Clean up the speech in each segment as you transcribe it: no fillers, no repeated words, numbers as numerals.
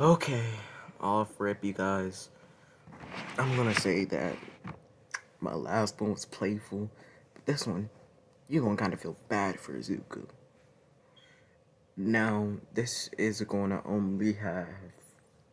Okay, off rip, you guys. I'm gonna say that my last one was playful, but this one, you're gonna kind of feel bad for Zuko. Now, this is gonna only have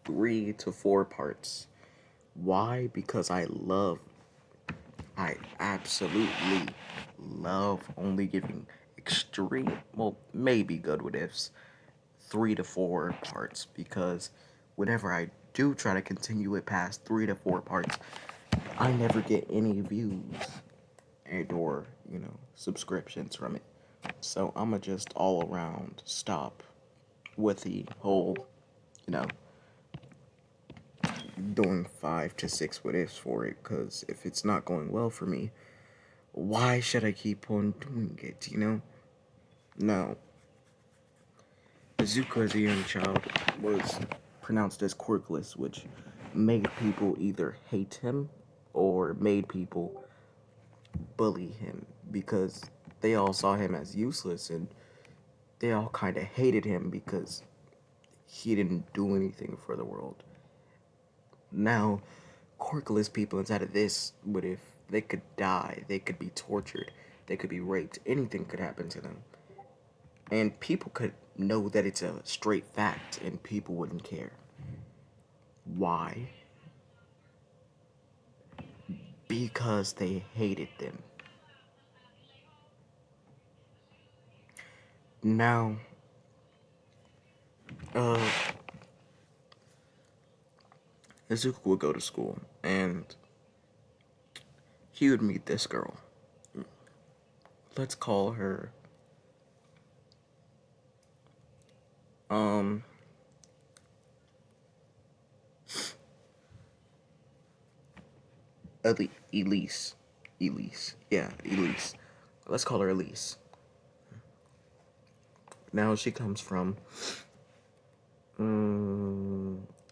3 to 4 parts. Why? Because I absolutely love only giving extreme, well, maybe good what ifs, 3 to 4 parts because whenever I do try to continue it past 3 to 4 parts, I never get any views and or subscriptions from it. So I'ma just all around stop with the whole you know doing 5 to 6 what ifs for it because if it's not going well for me, why should I keep on doing it? No. Azuka as a young child was pronounced as quirkless, which made people either hate him or made people bully him because they all saw him as useless and they all kind of hated him because he didn't do anything for the world. Now, quirkless people inside of this would if they could die, they could be tortured, they could be raped, anything could happen to them. And people could know that it's a straight fact and people wouldn't care. Why? Because they hated them. Now, uh, Izuku would go to school and he would meet this girl. Let's call her, um, Elise. Elise. Yeah, Elise. Let's call her Elise. Now she comes from,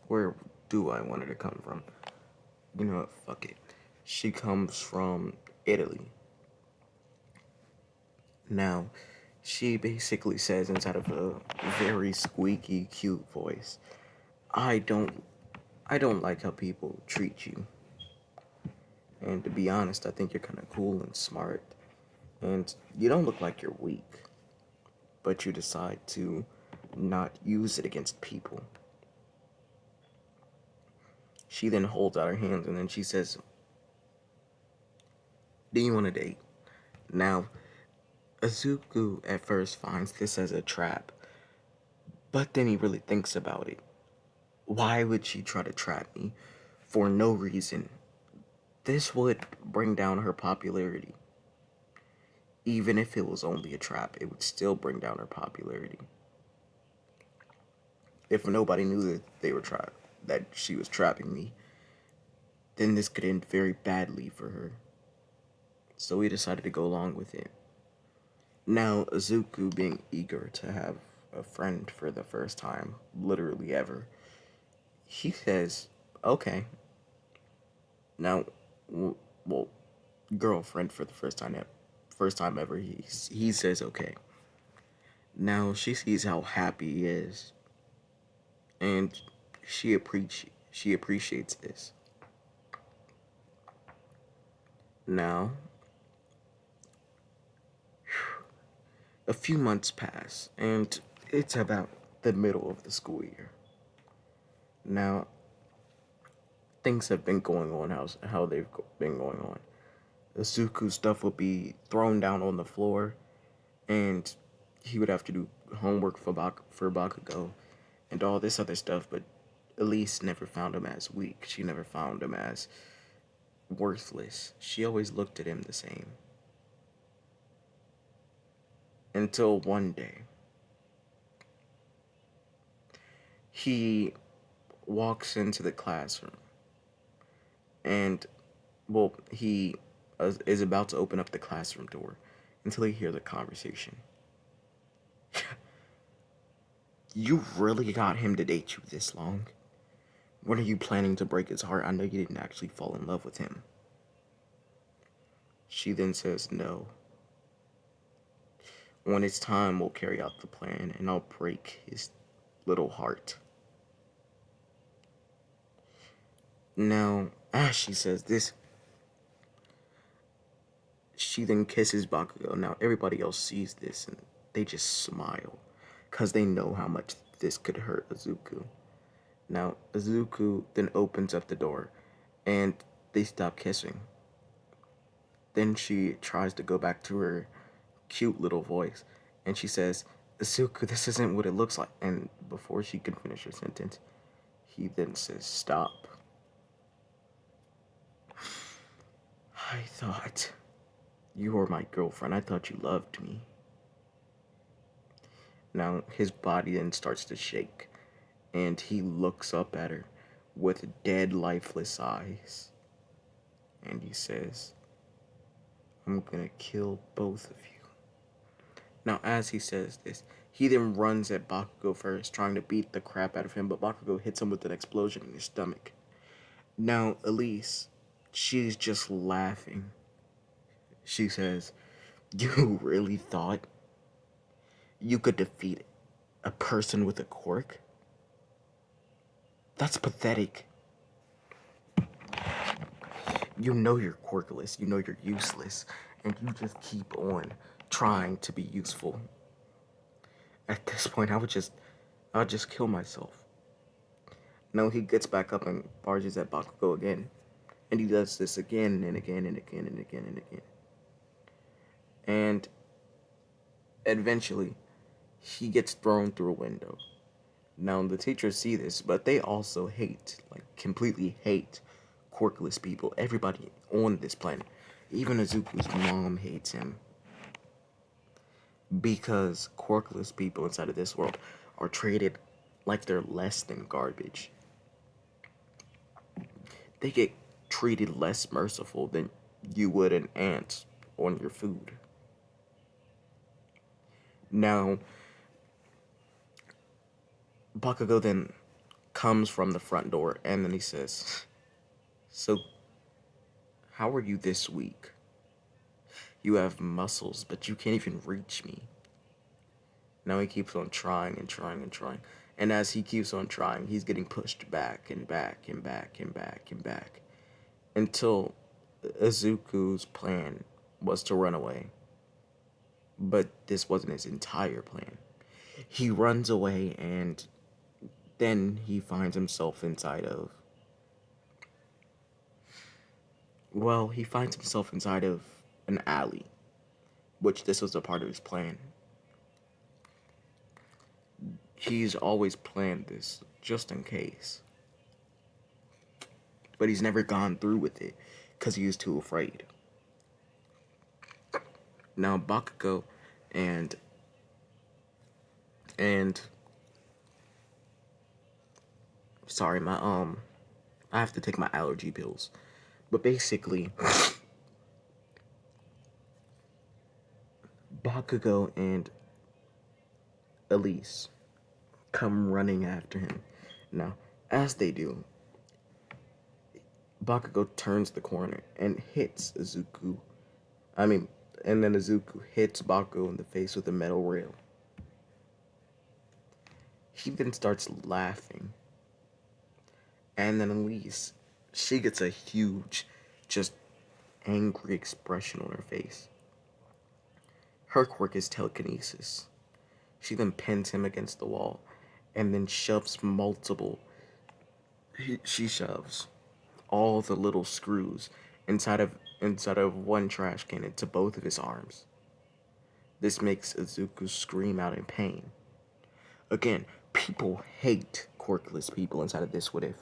where do I want her to come from? You know what? Fuck it. She comes from Italy. Now, she basically says inside of a very squeaky, cute voice, I don't, I don't like how people treat you. And to be honest, I think you're kind of cool and smart. And you don't look like you're weak. But you decide to not use it against people. She then holds out her hands and then she says, do you want to date? Now, Azuku at first finds this as a trap, but then he really thinks about it. Why would she try to trap me? For no reason. This would bring down her popularity. Even if it was only a trap, it would still bring down her popularity. If nobody knew that she was trapping me, then this could end very badly for her. So we decided to go along with it. Now, Azuku being eager to have a friend for the first time, literally ever, he says, okay. Now, well, girlfriend for the first time ever, he says okay. Now, she sees how happy he is, and she appreciates this. Now, a few months pass, and it's about the middle of the school year. Now, things have been going on how they've been going on. The Suku stuff would be thrown down on the floor, and he would have to do homework for Bakugo, and all this other stuff. But Elise never found him as weak. She never found him as worthless. She always looked at him the same. Until one day, he walks into the classroom, and he is about to open up the classroom door until he hears the conversation. You really got him to date you this long? When are you planning to break his heart? I know you didn't actually fall in love with him. She then says no. When it's time, we'll carry out the plan and I'll break his little heart. Now, as she says this, she then kisses Bakugo. Now, everybody else sees this and they just smile because they know how much this could hurt Izuku. Now, Izuku then opens up the door and they stop kissing. Then she tries to go back to her cute little voice and she says, Izuku, this isn't what it looks like. And before she can finish her sentence, he then says, stop. I thought you were my girlfriend. I thought you loved me. Now his body then starts to shake, and he looks up at her with dead, lifeless eyes. And he says, I'm gonna kill both of you. Now, as he says this, he then runs at Bakugo first, trying to beat the crap out of him, but Bakugo hits him with an explosion in his stomach. Now, Elise, she's just laughing. She says, you really thought you could defeat a person with a quirk? That's pathetic. You know you're quirkless, you know you're useless, and you just keep on trying to be useful. At this point, I'll just kill myself. No, he gets back up and barges at Bakugo again. And he does this again and again and again and again and again. And eventually, he gets thrown through a window. Now, the teachers see this, but they also hate, like, completely hate quirkless people. Everybody on this planet. Even Izuku's mom hates him. Because quirkless people inside of this world are treated like they're less than garbage. They get treated less merciful than you would an ant on your food. Now, Bakugo then comes from the front door and then he says, so, how are you this weak? You have muscles, but you can't even reach me. Now he keeps on trying and trying and trying. And as he keeps on trying, he's getting pushed back and back and back and back and back. Until Izuku's plan was to run away. But this wasn't his entire plan. He runs away and then he finds himself inside of... Well, he finds himself inside of an alley. Which this was a part of his plan. He's always planned this, just in case. But he's never gone through with it, because he was too afraid. Now, Bakugo and sorry, I have to take my allergy pills. But basically, Bakugo and Elise come running after him. Now, as they do, Bakugo turns the corner and hits Izuku. And then Izuku hits Bakugo in the face with a metal rail. He then starts laughing. And then Elise, she gets a huge, just angry expression on her face. Her quirk is telekinesis. She then pins him against the wall and then shoves she shoves all the little screws inside of one trash can into both of his arms. This makes Izuku scream out in pain. Again, people hate quirkless people inside of this what if.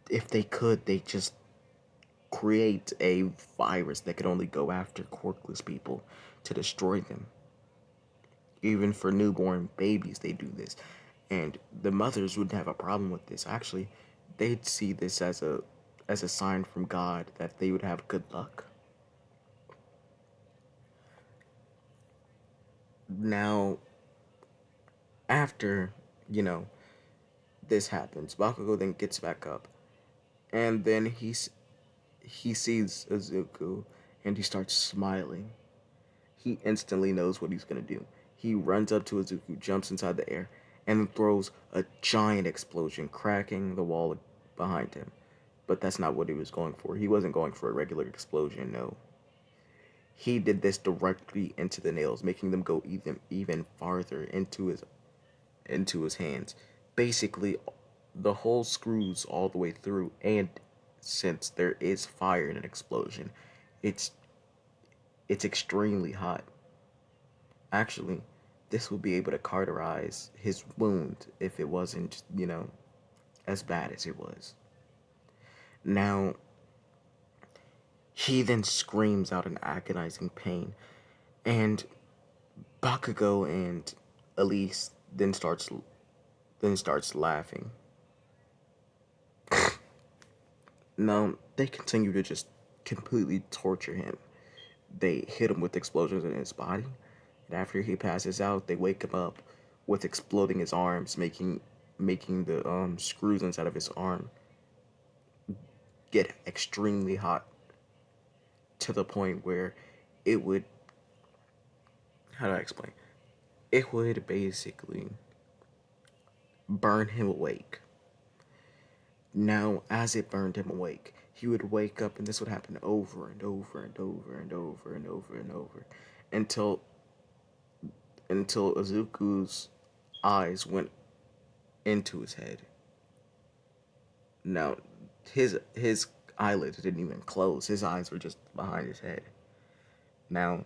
If they could, they just create a virus that could only go after quirkless people to destroy them. Even for newborn babies, they do this. And the mothers wouldn't have a problem with this. Actually, they'd see this as a sign from God that they would have good luck. Now, after, this happens, Bakugo then gets back up. And then he sees Izuku and he starts smiling. He instantly knows what he's going to do. He runs up to Izuku, jumps inside the air, and throws a giant explosion, cracking the wall behind him. But that's not what he was going for. He wasn't going for a regular explosion, no. He did this directly into the nails, making them go even farther into his hands. Basically, the whole screws all the way through, and since there is fire in an explosion, it's it's extremely hot. Actually, this will be able to cauterize his wound if it wasn't, as bad as it was. Now, he then screams out in agonizing pain, and Bakugo and Elise then starts laughing. Now, they continue to just completely torture him. They hit him with explosions in his body, and after he passes out, they wake him up with exploding his arms, making the screws inside of his arm get extremely hot to the point where it would, how do I explain? It would basically burn him awake. Now, as it burned him awake, he would wake up, and this would happen over and over and over and over and over and over until Izuku's eyes went into his head. Now, his eyelids didn't even close. His eyes were just behind his head. Now,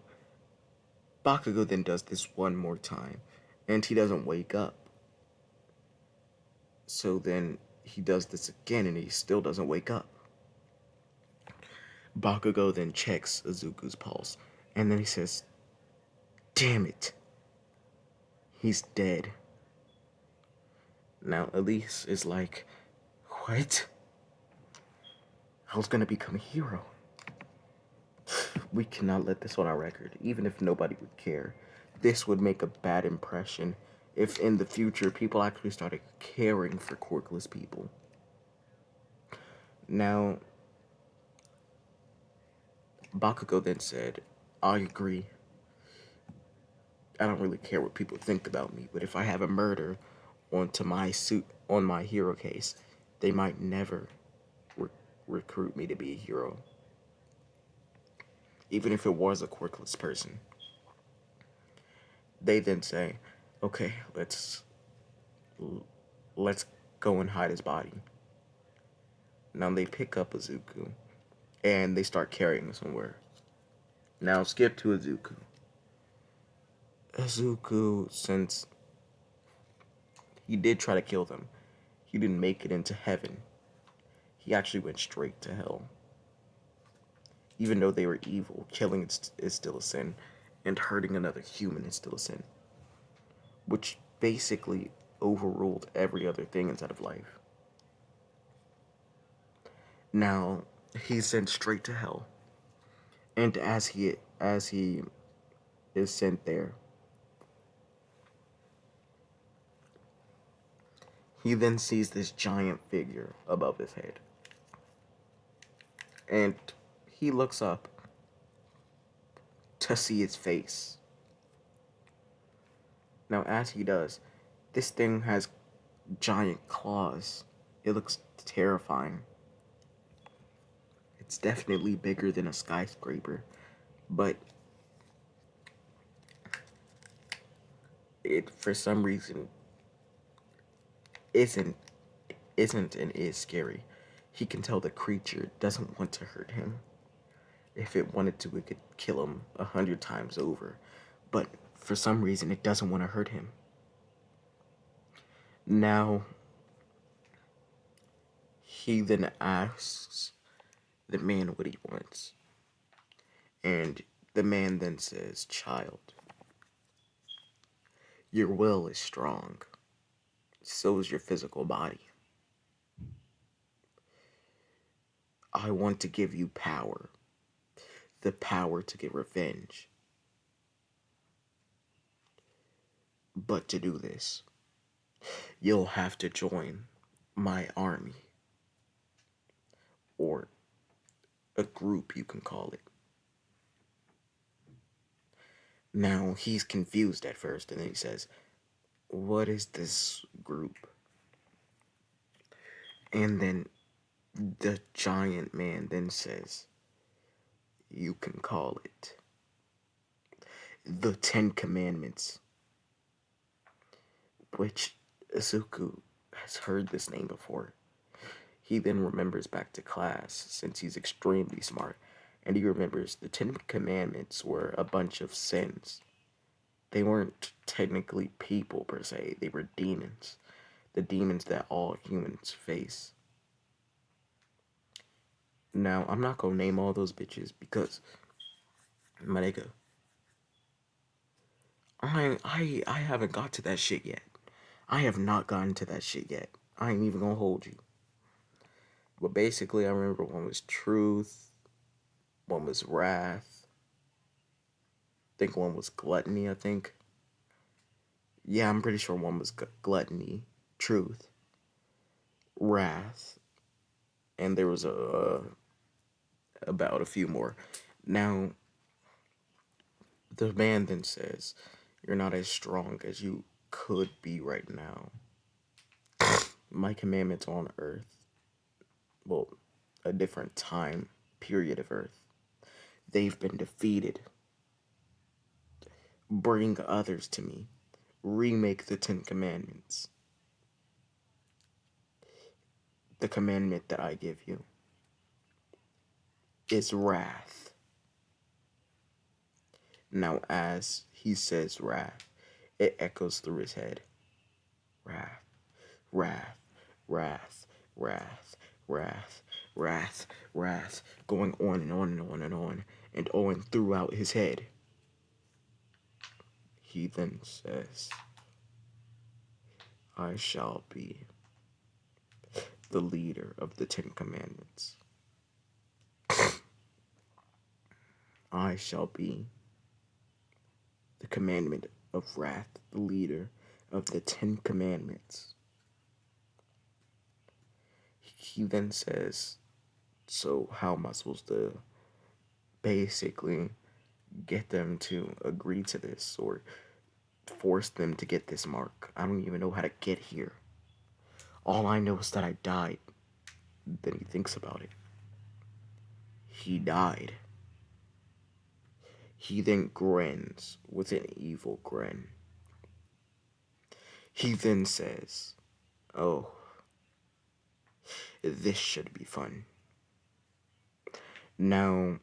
Bakugo then does this one more time, and he doesn't wake up. So then he does this again, and he still doesn't wake up. Bakugo then checks Izuku's pulse, and then he says, "Damn it, he's dead." Now, Elise is like, "What? I was gonna become a hero. We cannot let this on our record, even if nobody would care. This would make a bad impression if in the future people actually started caring for quirkless people." Now, Bakugo then said, "I agree. I don't really care what people think about me, but if I have a murder onto my suit on my hero case, they might never re- recruit me to be a hero, even if it was a quirkless person." They then say, "Okay, let's go and hide his body." Now they pick up Izuku and they start carrying him somewhere. Now skip to Izuku. Izuku, since he did try to kill them, he didn't make it into heaven. He actually went straight to hell. Even though they were evil, killing is still a sin, and hurting another human is still a sin, which basically overruled every other thing inside of life. Now he's sent straight to hell, and as he is sent there, he then sees this giant figure above his head, and he looks up to see its face. Now, as he does, this thing has giant claws. It looks terrifying. It's definitely bigger than a skyscraper, but it, for some reason, isn't and is scary. He can tell the creature doesn't want to hurt him. If it wanted to, it could kill him 100 times over, but for some reason, it doesn't want to hurt him. Now, he then asks the man what he wants, and the man then says, "Child, your will is strong. So is your physical body. I want to give you power. The power to get revenge. But to do this, you'll have to join my army. Or a group, you can call it." Now, he's confused at first, and then he says, "What is this group?" And then The giant man then says, "You can call it the Ten Commandments," which Izuku has heard this name before. He then remembers back to class, since he's extremely smart, and he remembers the Ten Commandments were a bunch of sins. They weren't technically people per se, they were demons. The demons that all humans face. Now, I'm not gonna name all those bitches because, my nigga, I haven't got to that shit yet. I have not gotten to that shit yet. I ain't even gonna hold you. But basically, I remember one was truth, one was wrath, I think one was gluttony, I think. Yeah, I'm pretty sure one was gluttony, truth, wrath, and there was about a few more. Now, the man then says, "You're not as strong as you could be right now. My commandments on earth, well, a different time period of earth, they've been defeated. Bring others to me. Remake the Ten Commandments. The commandment that I give you is wrath." Now, as he says wrath, it echoes through his head. Wrath, wrath, wrath, wrath, wrath, wrath, wrath, going on and on and on and on and on throughout his head. He then says, "I shall be the leader of the Ten Commandments. I shall be the commandment of wrath, the leader of the Ten Commandments." He then says, "So how am I supposed to basically get them to agree to this or force them to get this mark? I don't even know how to get here. All I know is that I died." Then he thinks about it. He died. He then grins with an evil grin. He then says, "Oh, this should be fun." Now,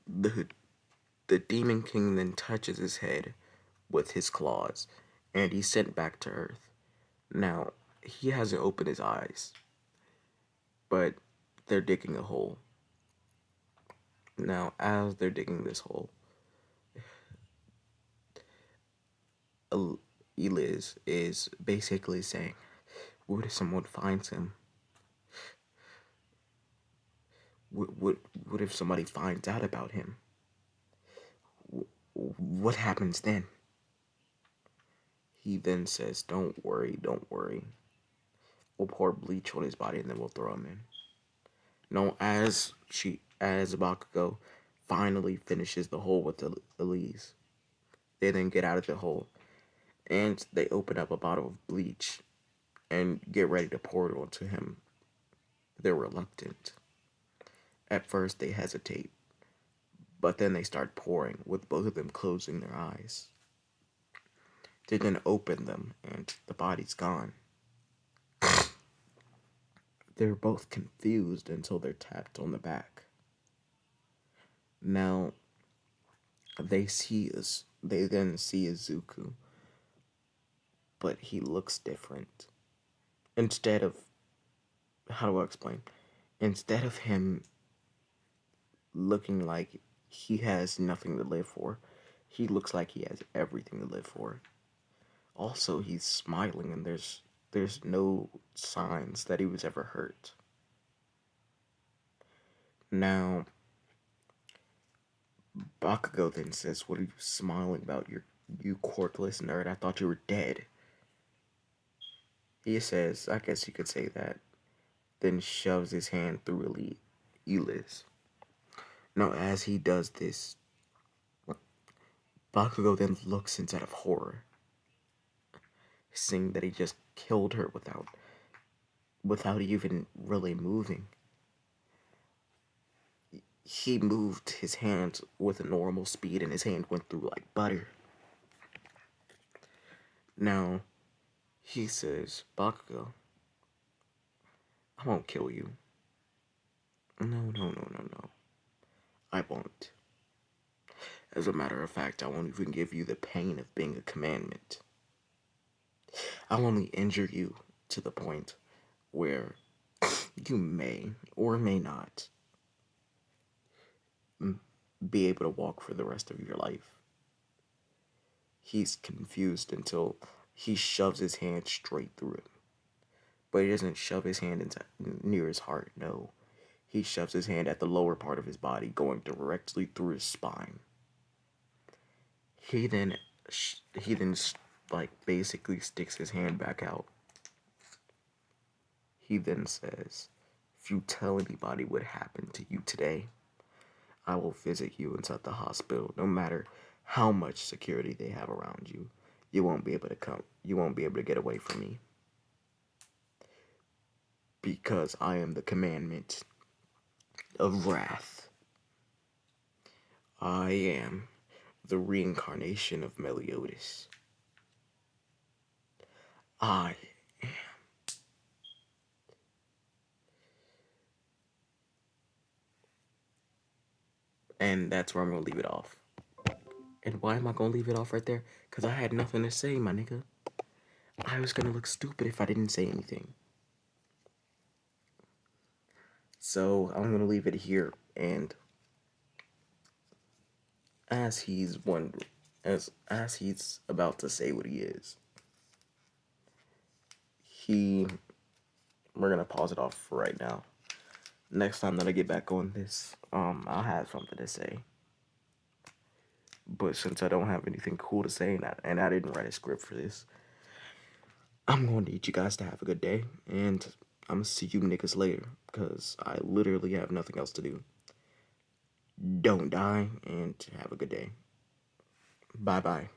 the the Demon King then touches his head with his claws, and he's sent back to Earth. Now, he hasn't opened his eyes, but they're digging a hole. Now, as they're digging this hole, Eliz is basically saying, "What if someone finds him? What if somebody finds out about him? What happens then?" He then says, "Don't worry, don't worry. We'll pour bleach on his body and then we'll throw him in." No, as Bakugo finally finishes the hole with Elise, they then get out of the hole and they open up a bottle of bleach and get ready to pour it onto him. They're reluctant. At first, they hesitate, but then they start pouring, with both of them closing their eyes. They then open them, and the body's gone. They're both confused until they're tapped on the back. Now, they then see Izuku, but he looks different. Instead of, how do I explain? Instead of him looking like he has nothing to live for, he looks like he has everything to live for. Also, he's smiling and there's no signs that he was ever hurt. Now, Bakugo then says, "What are you smiling about? You quirkless nerd. I thought you were dead." He says, "I guess you could say that." Then shoves his hand through Eliz. Now, as he does this, Bakugo then looks instead of horror, seeing that he just killed her without without even really moving. He moved his hand with a normal speed and his hand went through like butter. Now, he says, Bakugo, I won't kill you. No, no, no, no, no. I won't. As a matter of fact, I won't even give you the pain of being a commandment. I'll only injure you to the point where you may or may not be able to walk for the rest of your life. He's confused until he shoves his hand straight through it. But he doesn't shove his hand into near his heart, no. He shoves his hand at the lower part of his body, going directly through his spine. He then, like, basically sticks his hand back out. He then says, if you tell anybody what happened to you today, I will visit you inside the hospital, no matter how much security they have around you. You won't be able to come. You won't be able to get away from me. Because I am the commandment of wrath. I am the reincarnation of Meliodas. I am. And that's where I'm going to leave it off. And why am I going to leave it off right there? Because I had nothing to say, my nigga. I was going to look stupid if I didn't say anything. So I'm going to leave it here. And as he's about to say what he is, we're going to pause it off for right now. Next time that I get back on this, I'll have something to say. But since I don't have anything cool to say, and I didn't write a script for this, I'm going to need you guys to have a good day, and I'm going to see you niggas later, because I literally have nothing else to do. Don't die, and have a good day. Bye-bye.